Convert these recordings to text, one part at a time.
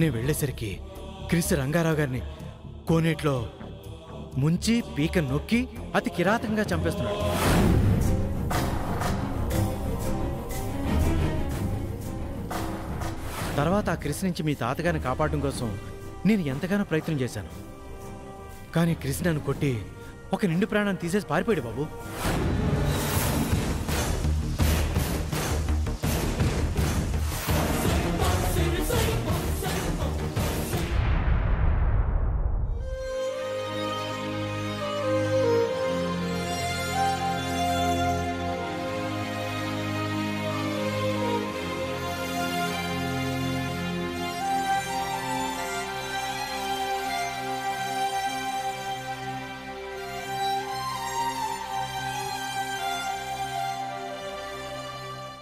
నేను వెళ్ళేసరికి క్రిస్ రంగారావు గారిని కోనేట్లో ముంచి పీక నొక్కి అతి కిరాతకంగా చంపేస్తున్నాడు. తర్వాత ఆ క్రిస్ నుంచి మీ తాతగారిని కాపాడడం కోసం నేను ఎంతగానో ప్రయత్నం చేశాను. కానీ క్రిస్ నన్ను కొట్టి ఒక నిండు ప్రాణాన్ని తీసేసి పారిపోయాడు బాబు.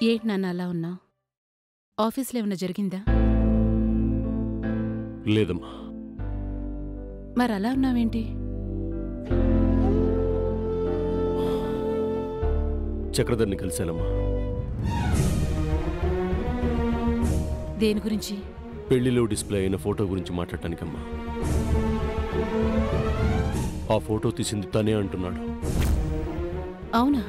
ఏంటి నాన్న అలా ఉన్నావు? ఆఫీస్లో ఏమన్నా జరిగిందా? లేదమ్మా. మరి అలా ఉన్నావేంటి? చక్రధర్ని కలిశానమ్మా. దేని గురించి? పెళ్లిలో డిస్ప్లే అయిన ఫోటో గురించి మాట్లాడటానికమ్మా. ఆ ఫోటో తీసింది తనే అంటున్నాడు. అవునా?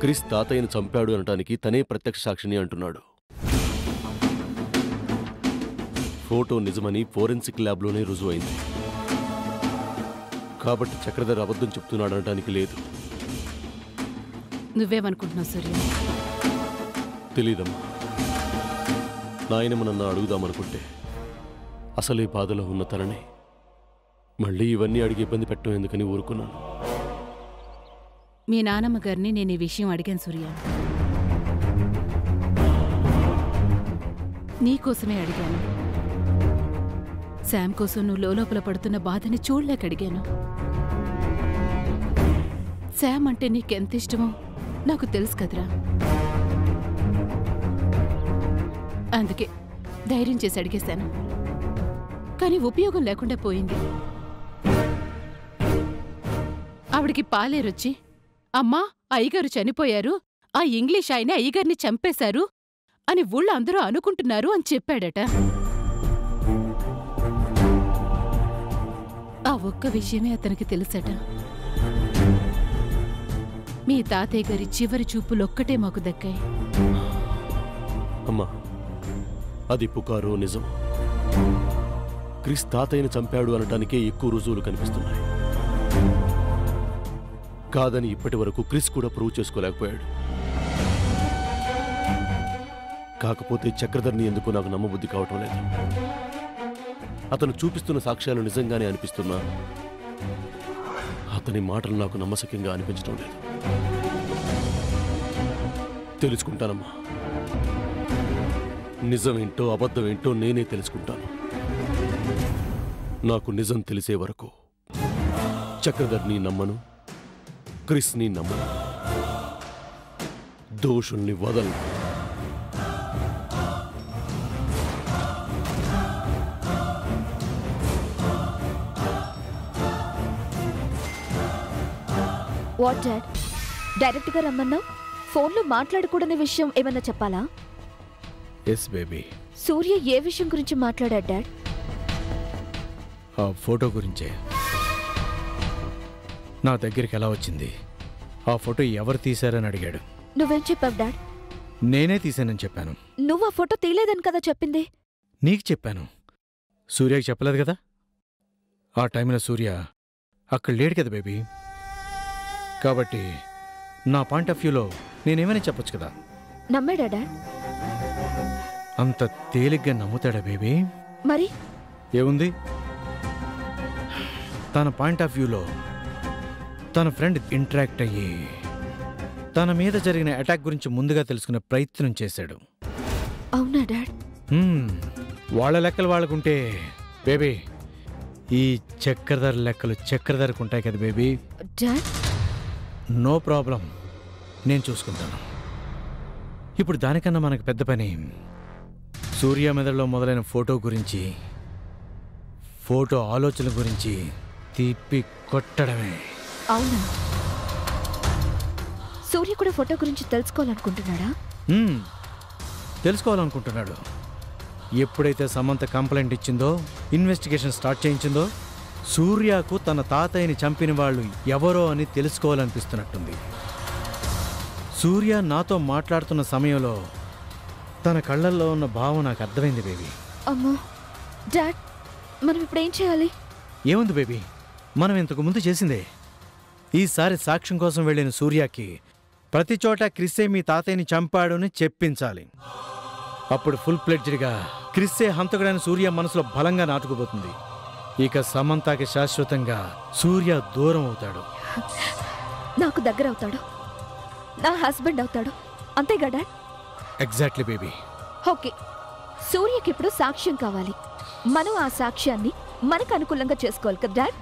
క్రిస్ తాతయ్యను చంపాడు అనటానికి తనే ప్రత్యక్ష సాక్షిని అంటున్నాడు. ఫోటో నిజమని ఫోరెన్సిక్ ల్యాబ్లోనే రుజువైంది. కాబట్టి చక్రధర్ అబద్ధం చెప్తున్నాడు అనటానికి లేదు. నువ్వేమనుకుంటున్నావు సూర్య? తెలీదమ్మా. నాయనమ్మ నన్ను అడుగుదామనుకుంటే అసలే బాధలో ఉన్న తనని మళ్ళీ ఇవన్నీ అడిగి ఇబ్బంది పెట్టడం ఎందుకని ఊరుకున్నాను. మీ నానమ్మ గారిని నేను ఈ విషయం అడిగాను సూర్య. నీకోసమే అడిగాను. శామ్ కోసం నువ్వు లోపల పడుతున్న బాధని చూడలేక అడిగాను. శామ్ అంటే నీకెంత ఇష్టమో నాకు తెలుసు కదరా. అందుకే ధైర్యం చేసి అడిగేశాను. కానీ ఉపయోగం లేకుండా పోయింది. ఆవిడికి పాలేరొచ్చి, అమ్మా అయ్యగారు చనిపోయారు, ఆ ఇంగ్లీష్ ఆయన అయ్యగారిని చంపేశారు అని ఊళ్ళో అందరూ అనుకుంటున్నారు అని చెప్పాడట. ఆ ఒక్క విషయమే అతనికి తెలుసట. మీ తాతయ్య గారి చివరి చూపులొక్కటే మాకు దక్కాయి. అమ్మా, అది పుకారో నిజం. క్రిస్ తాతయ్యను చంపాడు అనటానికే ఎక్కువ రుజువులు కనిపిస్తున్నాయి. కాదని ఇప్పటి వరకు క్రిస్ కూడా ప్రూవ్ చేసుకోలేకపోయాడు. కాకపోతే చక్రధర్ని ఎందుకు నాకు నమ్మబుద్ధి కావటం లేదు. అతను చూపిస్తున్న సాక్ష్యాలు నిజంగానే అనిపిస్తున్నా అతని మాటలు నాకు నమ్మశక్యంగా అనిపించడం లేదు. తెలుసుకుంటానమ్మా. నిజమేంటో అబద్ధమేంటో నేనే తెలుసుకుంటాను. నాకు నిజం తెలిసే వరకు చక్రధర్ని నమ్మను, క్రిస్ని నమ్మను, దోషుల్ని వదలను. What dad? డైరెక్ట్గా రమ్మన్నావు? ఫోన్లో మాట్లాడకూడని విషయం ఏమన్నా చెప్పాలా? Yes baby. సూర్య ఏ విషయం గురించి మాట్లాడాడు డాడ్? ఆ ఫోటో గురించే. నా దగ్గరికి ఎలా వచ్చింది, ఆ ఫోటో ఎవరు తీశారని అడిగాడు. నువ్వేం చెప్పావు డాడ్? నేనే తీశానని చెప్పాను. నువ్వు ఆ ఫోటో తీయలేదని కదా చెప్పింది. నీకు చెప్పాను, సూర్యకి చెప్పలేదు కదా. ఆ టైంలో సూర్య అక్కడ లేడు కదా బేబీ. కాబట్టి నా పాయింట్ ఆఫ్ వ్యూలో నేనేమైనా చెప్పొచ్చు కదా. నమ్మాడా డాడ్? అంత తేలిగ్గా నమ్ముతాడా బేబీ? మరి ఏముంది, తన పాయింట్ ఆఫ్ వ్యూలో తన ఫ్రెండ్ ఇంటరాక్ట్ అయ్యి తన మీద జరిగిన అటాక్ గురించి ముందుగా తెలుసుకునే ప్రయత్నం చేశాడు. అవునా డాడ్? వాళ్ళ లెక్కలు వాళ్ళకుంటే బేబీ, ఈ చక్రధర లెక్కలు చక్రధరకు ఉంటాయి కదా బేబీ. డాడ్ నో ప్రాబ్లం, నేను చూసుకుంటాను. ఇప్పుడు దానికన్నా మనకు పెద్ద పని సూర్య మెదడులో మొదలైన ఫోటో గురించి, ఫోటో ఆలోచనల గురించి తిప్పి కొట్టడమే. అవునా? సూర్య కూడా ఫోటో గురించి తెలుసుకోవాలనుకుంటున్నాడా? తెలుసుకోవాలనుకుంటున్నాడు. ఎప్పుడైతే సమంత కంప్లైంట్ ఇచ్చిందో, ఇన్వెస్టిగేషన్ స్టార్ట్ చేయించిందో, సూర్యకు తన తాతయ్యని చంపిన వాళ్ళు ఎవరో అని తెలుసుకోవాలనిపిస్తున్నట్టుంది. సూర్య నాతో మాట్లాడుతున్న సమయంలో తన కళ్ళల్లో ఉన్న భావం నాకు అర్థమైంది బేబీ. అమ్మో డాడ్, మనం ఇప్పుడు ఏం చేయాలి? ఏముంది బేబీ, మనం ఇంతకు ముందు చేసిందే. ఈసారి సాక్ష్యం కోసం వెళ్ళిన సూర్యకి ప్రతి చోట క్రిస్సే మీ తాతయ్యని చంపాడు అని చెప్పించాలి. అప్పుడు ఫుల్ ప్లెడ్జ్డ్గా క్రిస్సే హంతకుడైన సూర్య మనసులో బలంగా నాటుకుపోతుంది. ఇక సమంతకి శాశ్వతంగా సూర్య దూరం అవుతాడు. నాకు దగ్గర అవుతాడు, నా హస్బెండ్ అవుతాడు, అంతేగా డాడ్? Exactly baby. ఓకే, సూర్యకి ఇప్పుడు సాక్ష్యం కావాలి. మనం ఆ సాక్ష్యాన్ని మనకు అనుకూలంగా చేసుకోవాలి కదా డాడ్?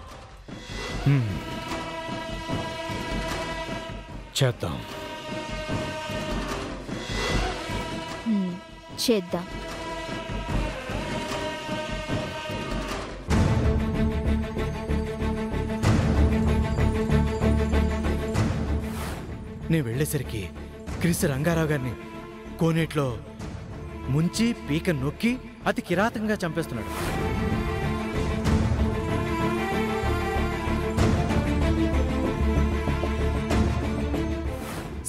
చేద్దాం. చేద్దాం. నేను వెళ్ళేసరికి క్రిస్ రంగారావు గారిని కోనేట్లో ముంచి పీక నొక్కి అతి కిరాతకంగా చంపేస్తున్నాడు.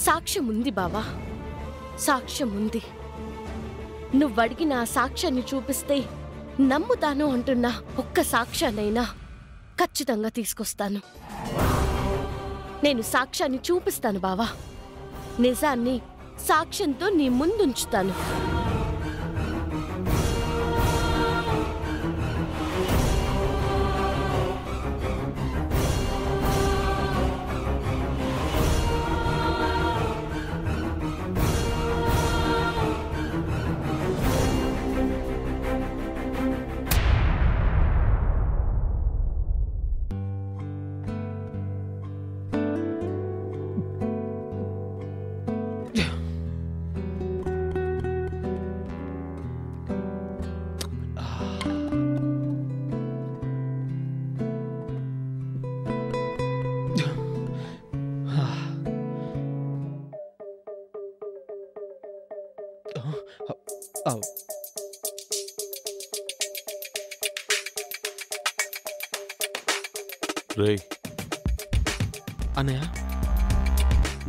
సాక్ష్యం ఉంది బావా, సాక్ష్యం ఉంది. నువ్వడిగిన ఆ సాక్ష్యాన్ని చూపిస్తే నమ్ముతాను అంటున్నా ఒక్క సాక్ష్యాన్నైనా ఖచ్చితంగా తీసుకొస్తాను. నేను సాక్ష్యాన్ని చూపిస్తాను బావా, నిజాన్ని సాక్ష్యంతో నీ ముందుంచుతాను. రేయ్ అన్నయ్య,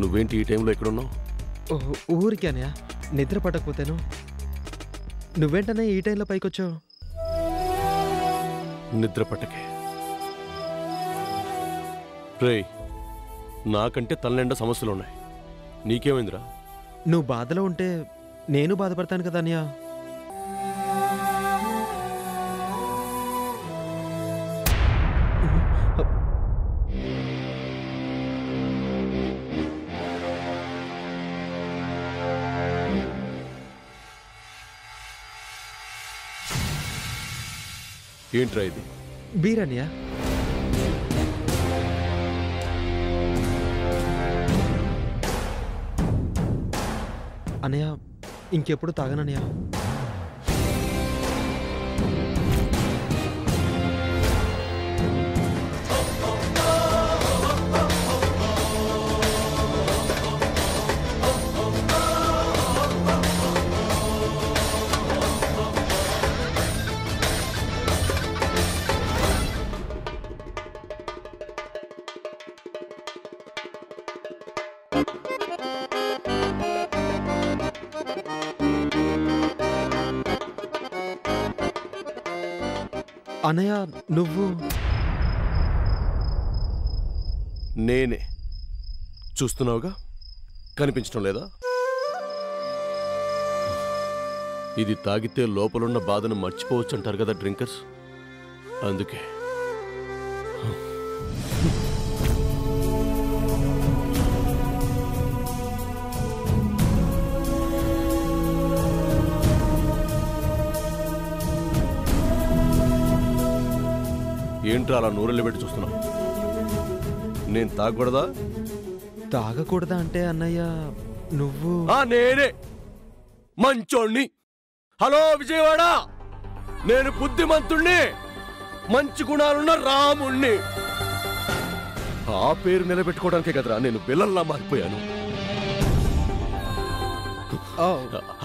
నువ్వేంటి ఈ టైంలో ఎక్కడున్నావు? ఊరికి అన్నయ్య, నిద్ర పట్టకపోతేను. నువ్వేంటనే ఈ టైంలో పైకొచ్చావు? నిద్ర పట్టకే. రేయ్, నాకంటే తలనిండా సమస్యలున్నాయి. నీకేమైందిరా? నువ్వు బాధలో ఉంటే నేను బాధపడతాను కదా అన్నయ్య. ఏంట్రా ఇది? బీరన్నయ్య. అన్నయ్య, ఇంకెప్పుడు తాగనన్నయ్య. అన్నయ్య, నువ్వు? నేనే. చూస్తున్నావుగా, కనిపించడం లేదా? ఇది తాగితే లోపలున్న బాధను మర్చిపోవచ్చు అంటారు కదా డ్రింకర్స్, అందుకే. ఏంట్రా అలా నూరెళ్ళి పెట్టి చూస్తున్నావు? నేను తాగకూడదా? తాగకూడదా అంటే అన్నయ్య, నువ్వు? నేనే మంచోణ్ణి. హలో విజయవాడ, నేను బుద్ధిమంతుణ్ణి, మంచి గుణాలున్న రాముణ్ణి. ఆ పేరు నిలబెట్టుకోవడానికే కదరా నేను విలన్లా మారిపోయాను.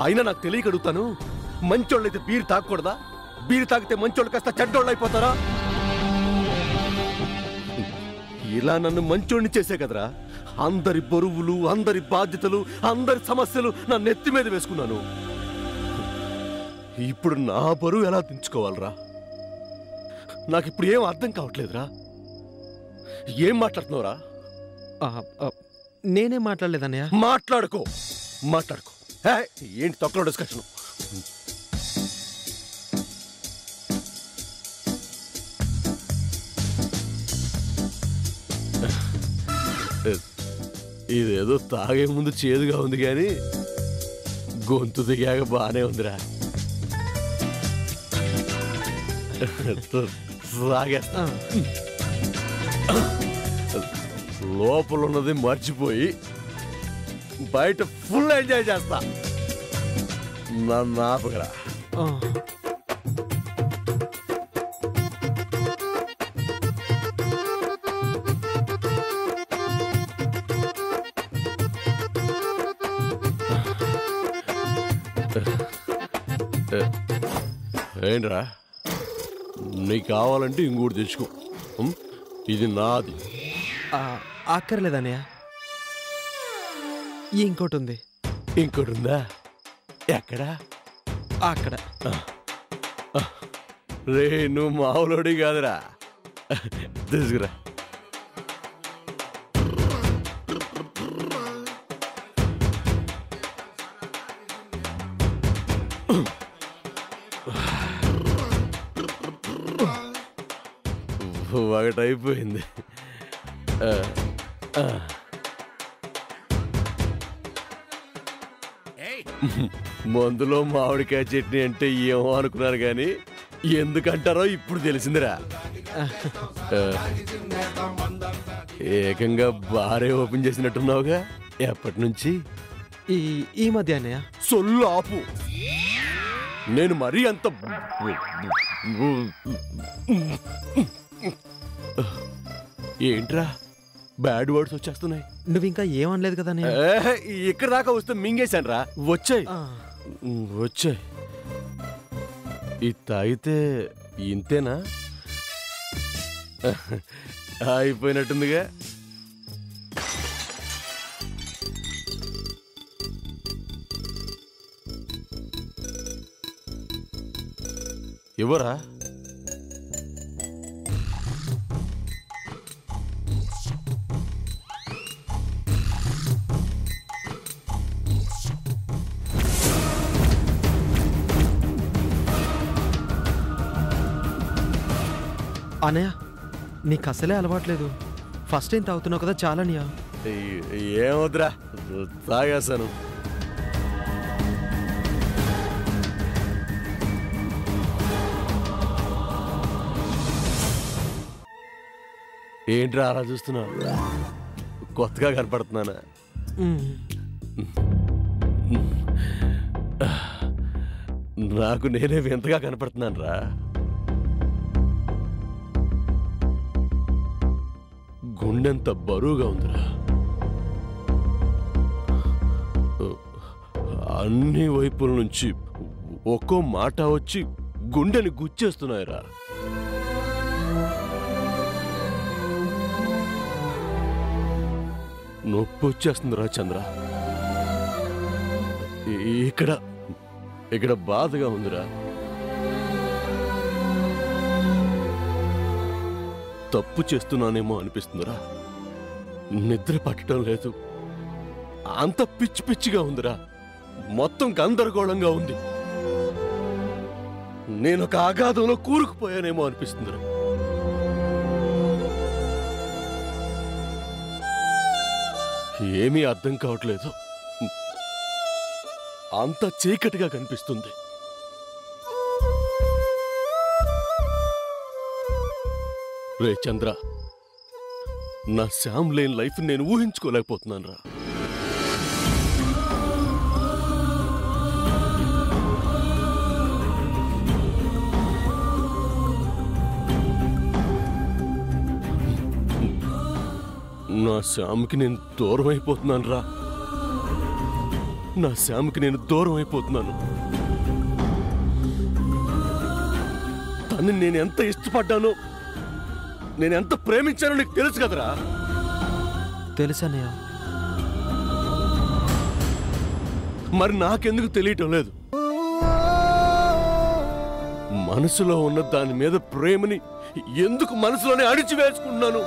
అయినా నాకు తెలియక అడుగుతాను, మంచోళ్ళైతే బీరు తాగకూడదా? బీరు తాగితే మంచోళ్ళు కాస్త చెడ్డోళ్ళు అయిపోతారా? ఇలా నన్ను మంచోడిని చేసే కదరా అందరి బరువులు, అందరి బాధ్యతలు, అందరి సమస్యలు నా నెత్తి మీద వేసుకున్నాను. ఇప్పుడు నా బరువు ఎలా దించుకోవాలరా? నాకిప్పుడు ఏం అర్థం కావట్లేదురా. ఏం మాట్లాడుతున్నావురా? నేనేం మాట్లాడలేదన్నయ్య. మాట్లాడుకో. ఏంటి తొక్కలో డిస్కషన్? ఇదేదో తాగే ముందు చేదుగా ఉంది కానీ గొంతు దిగాక బానే ఉందిరా. తాగేస్తా. లోపల ఉన్నది మర్చిపోయి బయట ఫుల్ ఎంజాయ్ చేస్తా. నన్ను ఆపగరా. ఏంట్రా, నీకు కావాలంటే ఇంకోటి తెచ్చుకో. ఇది నాది. అక్కర్లేదన్నయ్య, ఇంకోటి ఉంది. ఇంకోటి ఉందా? ఎక్కడా? అక్కడ. రే, నువ్వు మావులోడి కాదురా, తీసుకురా. ఒకటైపోయింది. మందులో మామిడికాయ చట్నీ అంటే ఏమో అనుకున్నారు కానీ ఎందుకంటారో ఇప్పుడు తెలిసిందిరా. ఏకంగా బారే ఓపెన్ చేసినట్టున్నావుగా. ఎప్పటి నుంచి? ఈ మధ్య అన్నయ్య. సొల్లు ఆపు. నేను మరీ అంత ఏంట్రా బ్యాడ్ వర్డ్స్ వచ్చేస్తున్నాయి? నువ్వు ఇంకా ఏమనలేదు కదా? ఇక్కడ దాకా వస్తే మింగేశాను రా. వచ్చాయి. ఇది తాగితే ఇంతేనా? అయిపోయినట్టుందిగా. ఇవ్వరా? అన్నయ్య, నీకు అసలే అలవాట్లేదు. ఫస్ట్ టైం తాగుతున్నావు కదా, చాలనియా. ఏమొద్దురా, తాగేశాను. ఏంట్రా అలా చూస్తున్నావు? కొత్తగా కనపడుతున్నానా? నాకు నేనే వింతగా కనపడుతున్నాను రా. గుండెంత బరువుగా ఉందిరా. అన్ని వైపుల నుంచి ఒక్కో మాట వచ్చి గుండెని గుచ్చేస్తున్నాయిరా. నొప్పి వచ్చేస్తుందిరా చంద్ర. ఇక్కడ బాధగా ఉందిరా. తప్పు చేస్తున్నానేమో అనిపిస్తుందిరా. నిద్ర పట్టడం లేదు. అంత పిచ్చి పిచ్చిగా ఉందిరా. మొత్తం గందరగోళంగా ఉంది. నేను ఒక అగాధంలో కూరుకుపోయానేమో అనిపిస్తుందిరా. ఏమీ అర్థం కావట్లేదు. అంత చీకటిగా కనిపిస్తుంది. రే చంద్ర, నా శ్యామ్ లేని లైఫ్ నేను ఊహించుకోలేకపోతున్నాను రా. నా శ్యామ్కి నేను దూరం అయిపోతున్నాను రా. నా శ్యామ్కి నేను దూరం అయిపోతున్నాను. తను నేను ఎంత ఇష్టపడ్డానో, నేను ఎంత ప్రేమించానో నీకు తెలుసు కదరా. తెలుసన్నయ్య. మరి నాకెందుకు తెలియటం లేదు? మనసులో ఉన్న దాని మీద ప్రేమని ఎందుకు మనసులోనే అణిచివేసుకుంటున్నాను?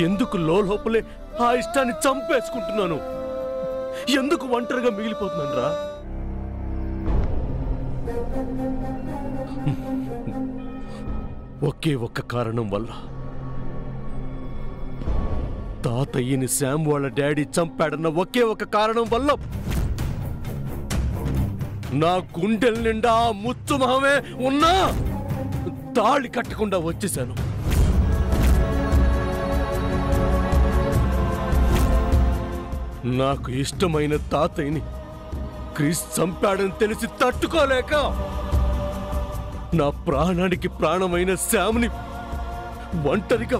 ఎందుకు లోపలే ఆ ఇష్టాన్ని చంపేసుకుంటున్నాను? ఎందుకు ఒంటరిగా మిగిలిపోతున్నాను రా? ఒకే ఒక్క కారణం వల్ల. తాతయ్యని శ్యామ్ వాళ్ళ డాడీ చంపాడన్న ఒకే ఒక కారణం వల్ల నా గుండెల నిండా ముచ్చు మొహమే ఉన్నా తాళి కట్టకుండా వచ్చేశాను. నాకు ఇష్టమైన తాతయ్యని క్రిస్ చంపాడని తెలిసి తట్టుకోలేక నా ప్రాణానికి ప్రాణమైన శ్యామ్ని ఒంటరిగా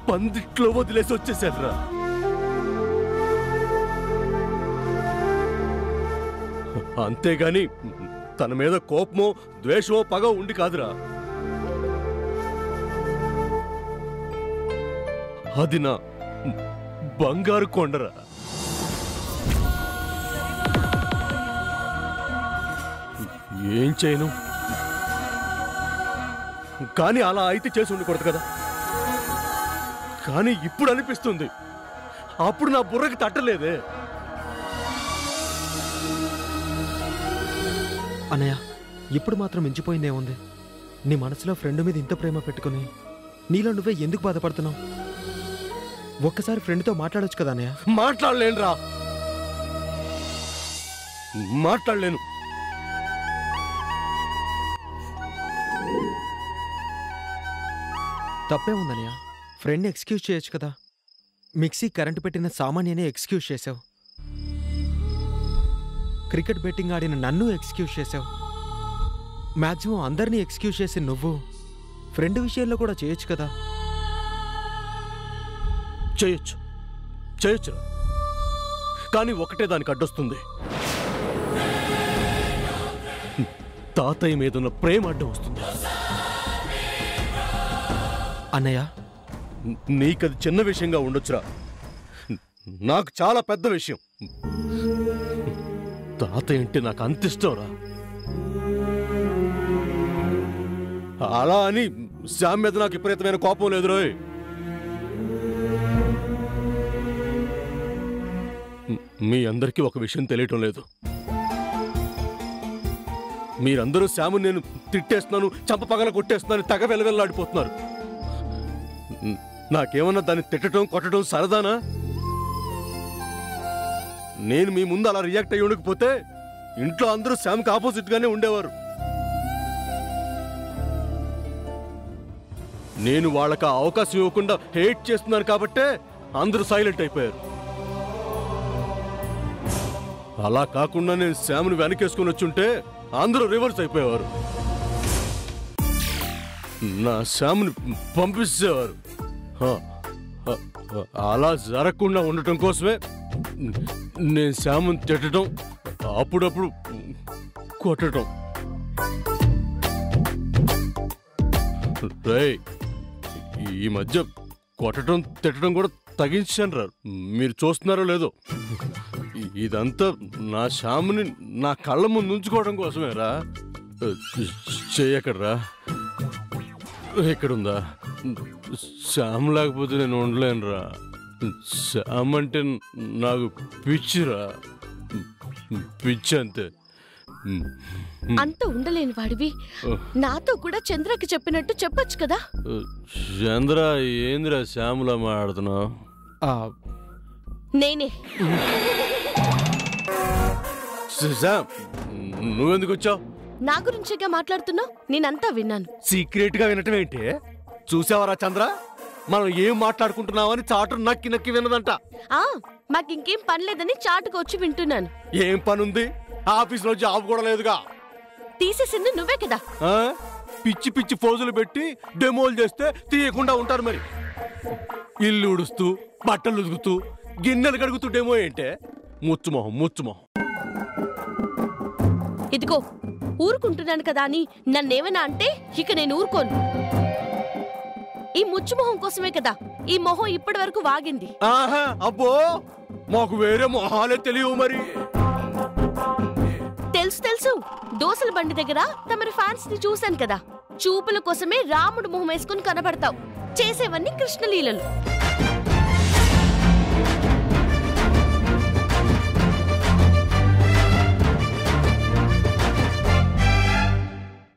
పందిట్లో వదిలేసి వచ్చేశారా. అంతేగాని తన మీద కోపమో ద్వేషమో పగ ఉండి కాదురా. అది నా బంగారు కొండరా. ఏం చేయను, కానీ అలా అయితే చేసి ఉండకూడదు కదా. కానీ ఇప్పుడు అనిపిస్తుంది, అప్పుడు నా బుర్రకి తట్టలేదే. అన్నయ్య, ఇప్పుడు మాత్రం మించిపోయిందేముంది? నీ మనసులో ఫ్రెండ్ మీద ఇంత ప్రేమ పెట్టుకుని నీలో నువ్వే ఎందుకు బాధపడుతున్నావు? ఒక్కసారి ఫ్రెండ్తో మాట్లాడొచ్చు కదా అన్నయ్య. మాట్లాడలేనురా, మాట్లాడలేను. తప్పే ఉందన్నయ్య. ఫ్రెండ్ని ఎక్స్క్యూజ్ చేయొచ్చు కదా. మిక్సీ కరెంటు పెట్టిన సామాన్యనే ఎక్స్క్యూజ్ చేసావు. క్రికెట్ బెట్టింగ్ ఆడిన నన్ను ఎక్స్క్యూజ్ చేసావు. మ్యాక్సిమం అందరినీ ఎక్స్క్యూజ్ చేసి నువ్వు ఫ్రెండ్ విషయంలో కూడా చేయొచ్చు కదా. చేయొచ్చు, చేయొచ్చు, కానీ ఒకటే దానికి అడ్డొస్తుంది. తాతయ్య మీద ఉన్న ప్రేమ అడ్డం వస్తుంది. అన్నయ్య, నీకది చిన్న విషయంగా ఉండొచ్చురా, నాకు చాలా పెద్ద విషయం. తాతయ్య అంటే నాకు అంత ఇష్టంరా. అలా అని శ్యామ్ మీద నాకు విపరీతమైన కోపం లేదు రోయ్. మీ అందరికీ ఒక విషయం తెలియటం లేదు. మీరందరూ శ్యాము నేను తిట్టేస్తున్నాను, చంప పగల కొట్టేస్తున్నాను తెగ వెలవెల్లాడిపోతున్నారు. నాకేమన్నా దాన్ని తిట్టడం కొట్టడం సరదానా? నేను మీ ముందు అలా రియాక్ట్ అయ్యి ఉండకపోతే ఇంట్లో అందరూ శ్యామ్కి ఆపోజిట్ గానే ఉండేవారు. నేను వాళ్ళకి ఆ అవకాశం ఇవ్వకుండా హేట్ చేస్తున్నాను కాబట్టే అందరూ సైలెంట్ అయిపోయారు. అలా కాకుండా నేను శ్యామ్ని వెనకేసుకుని వచ్చుంటే అందరూ రివర్స్ అయిపోయేవారు, నా శ్యామ్ని పంపిస్తేవారు. అలా జరగకుండా ఉండటం కోసమే నేను శ్యామ్ని తిట్టడం, అప్పుడప్పుడు కొట్టడం. రేయ్, ఈ మధ్య కొట్టడం తిట్టడం కూడా తగ్గించాను రా. మీరు చూస్తున్నారో లేదో, ఇదంతా నా శ్యామ్ని నా కళ్ళ ముందు ఉంచుకోవడం కోసమే రా. చెయ్యకడ్రా, ఇక్కడుందా? శ్యామ్ లేకపోతే నేను ఉండలేను రా. శ్యామ్ అంటే నాకు పిచ్చిరా, పిచ్చి అంతే. అంత ఉండలేని వాడివి నాతో కూడా చంద్రకి చెప్పినట్టు చెప్పొచ్చు కదా. చంద్ర ఏందిరా శ్యాములా మాట్లాడుతున్నావు? నేనే. నువ్వెందుకు వచ్చావు? నా గురించేగా మాట్లాడుతున్నావు, నేనంతా విన్నాను. సీక్రెట్ గా వినటం ఏంటి? చూసావరా చంద్ర, మనం ఏం మాట్లాడుకుంటున్నామని చాటు నక్కి నక్కి విన్నదంట. మాకింకేం పని లేదని చాటుకు వచ్చి వింటున్నాను. ఏం పని ఉంది? ఆఫీస్ లో జాబ్ కూడా లేదుగా. తీసేసింది నువ్వే కదా. పిచ్చి పిచ్చి ఫోజులు పెట్టి డెమోలు చేస్తే తీయకుండా ఉంటారు. మరి ఇల్లు ఉడుస్తూ బట్టలు ఉదుకుతూ గిన్నెలు కడుగుతుంటేమో ఏంటే ముచ్చుమొహం. ఇదిగో ఊరుకుంటున్నాను కదా అని నన్నేమైనా అంటే ఇక నేను ఊరుకోను. ఈ ముచ్చుమొహం కోసమే కదా ఈ మొహం ఇప్పటి వరకు వాగింది. ఆహా, అబ్బో మాకు వేరే మొహాలే తెలియవు మరి. తెలుసు దోసల బండి దగ్గర తమరి ఫ్యాన్స్ ని చూశాను కదా. చూపుల కోసమే రాముడు మొహం వేసుకుని కనబడతావు, చేసేవన్నీ కృష్ణలీలలు.